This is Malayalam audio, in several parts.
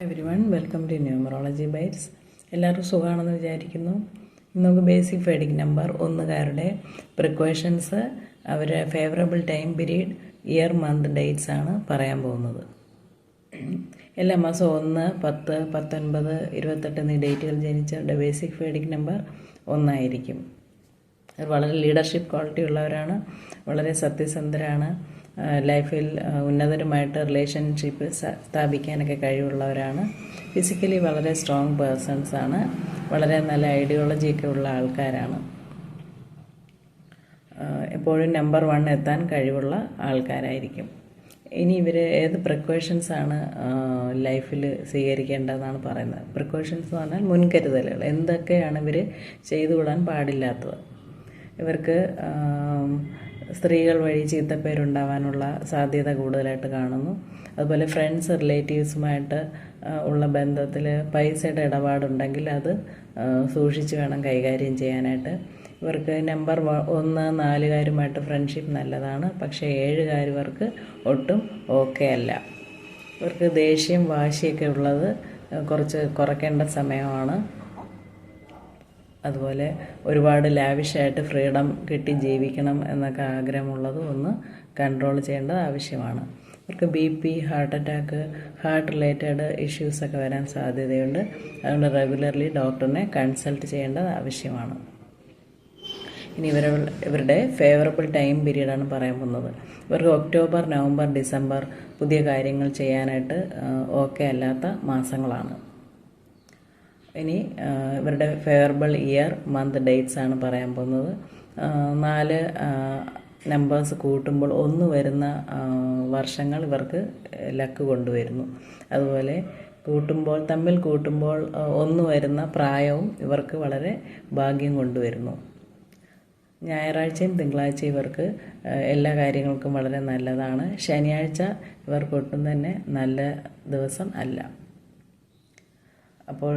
Everyone welcome to numerology bites. എല്ലാവർക്കും സുഖമാണെന്ന് വിചാരിക്കുന്നു. നമുക്ക് ബേസിക് ഫേഡിക് നമ്പർ ഒന്നുകാരുടെ പ്രിക്കോഷൻസ്, അവരുടെ favourable time period, year, month, dates ആണ് പറയാൻ പോകുന്നത്. എല്ലാ മാസവും 1, 10, 19, 28 എന്നീ ഡേറ്റുകൾ ജനിച്ചവരുടെ ബേസിക് ഫേഡിക് നമ്പർ 1 ആയിരിക്കും. വളരെ ലീഡർഷിപ്പ് ക്വാളിറ്റി ഉള്ളവരാണ്, വളരെ സത്യസന്ധരാണ്, ലൈഫിൽ ഉന്നതരുമായിട്ട് റിലേഷൻഷിപ്പ് സ്ഥാപിക്കാനൊക്കെ കഴിവുള്ളവരാണ്, ഫിസിക്കലി വളരെ സ്ട്രോങ് പേഴ്സൺസാണ്, വളരെ നല്ല ഐഡിയോളജിയൊക്കെ ഉള്ള ആൾക്കാരാണ്, എപ്പോഴും നമ്പർ 1 എത്താൻ കഴിവുള്ള ആൾക്കാരായിരിക്കും. ഇനി ഇവർ ഏത് പ്രിക്കോഷൻസാണ് ലൈഫിൽ സ്വീകരിക്കേണ്ടതെന്നാണ് പറയുന്നത്. പ്രിക്കോഷൻസ് എന്ന് പറഞ്ഞാൽ മുൻകരുതലുകൾ. എന്തൊക്കെയാണ് ഇവർ ചെയ്തുകൂടാൻ പാടില്ലാത്തത്? ഇവർക്ക് സ്ത്രീകൾ വഴി ചീത്തപ്പേരുണ്ടാവാനുള്ള സാധ്യത കൂടുതലായിട്ട് കാണുന്നു. അതുപോലെ ഫ്രണ്ട്സ്, റിലേറ്റീവ്സുമായിട്ട് ഉള്ള ബന്ധത്തിൽ പൈസയുടെ ഇടപാടുണ്ടെങ്കിൽ അത് സൂക്ഷിച്ച് വേണം കൈകാര്യം ചെയ്യാനായിട്ട്. ഇവർക്ക് നമ്പർ 1, 4 ഫ്രണ്ട്ഷിപ്പ് നല്ലതാണ്, പക്ഷേ 7 ഒട്ടും ഓക്കെ അല്ല. ഇവർക്ക് ദേഷ്യം, വാശിയൊക്കെ ഉള്ളത് കുറച്ച് കുറയ്ക്കേണ്ട സമയമാണ്. അതുപോലെ ഒരുപാട് ലാവിഷായിട്ട് ഫ്രീഡം കിട്ടി ജീവിക്കണം എന്നൊക്കെ ആഗ്രഹമുള്ളത് ഒന്ന് കൺട്രോൾ ചെയ്യേണ്ടത് ആവശ്യമാണ്. ഇവർക്ക് BP, heart attack, heart related ഇഷ്യൂസൊക്കെ വരാൻ സാധ്യതയുണ്ട്. അതുകൊണ്ട് റെഗുലർലി ഡോക്ടറിനെ കൺസൾട്ട് ചെയ്യേണ്ടത് ആവശ്യമാണ്. ഇനി ഇവരുടെ ഫേവറബിൾ ടൈം പീരീഡാണ് പറയാൻ പോകുന്നത്. ഇവർക്ക് ഒക്ടോബർ, നവംബർ, ഡിസംബർ പുതിയ കാര്യങ്ങൾ ചെയ്യാനായിട്ട് ഓക്കെ അല്ലാത്ത മാസങ്ങളാണ്. ഇനി ഇവരുടെ ഫേവറബിൾ ഇയർ, മന്ത്, ഡേറ്റ്സ് ആണ് പറയാൻ പോകുന്നത്. 4 നമ്പേഴ്സ് കൂട്ടുമ്പോൾ 1 വരുന്ന വർഷങ്ങൾ ഇവർക്ക് ലക്ക് കൊണ്ടുവരുന്നു. അതുപോലെ തമ്മിൽ കൂട്ടുമ്പോൾ 1 വരുന്ന പ്രായവും ഇവർക്ക് വളരെ ഭാഗ്യം കൊണ്ടുവരുന്നു. ഞായറാഴ്ചയും തിങ്കളാഴ്ചയും ഇവർക്ക് എല്ലാ കാര്യങ്ങൾക്കും വളരെ നല്ലതാണ്. ശനിയാഴ്ച ഇവർക്കൊട്ടും തന്നെ നല്ല ദിവസം അല്ല. അപ്പോൾ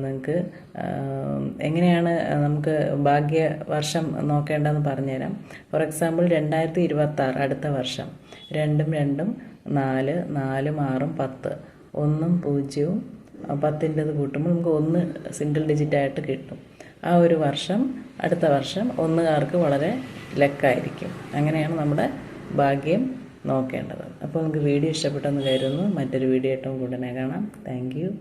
നിങ്ങൾക്ക് എങ്ങനെയാണ് നമുക്ക് ഭാഗ്യവർഷം നോക്കേണ്ടതെന്ന് പറഞ്ഞുതരാം. ഫോർ എക്സാമ്പിൾ 2026 അടുത്ത വർഷം 2 2 4 4 6 10 1 0 10ൻ്റെത് കൂട്ടുമ്പോൾ നമുക്ക് 1 സിംഗിൾ ഡിജിറ്റായിട്ട് കിട്ടും. ആ ഒരു വർഷം അടുത്ത വർഷം 1കാർക്ക് വളരെ ലക്കായിരിക്കും. അങ്ങനെയാണ് നമ്മുടെ ഭാഗ്യം നോക്കേണ്ടത്. അപ്പോൾ നമുക്ക് വീഡിയോ ഇഷ്ടപ്പെട്ടെന്ന് കരുതുന്നു. മറ്റൊരു വീഡിയോ ആയിട്ടും ഉടനെ കാണാം. Thank you.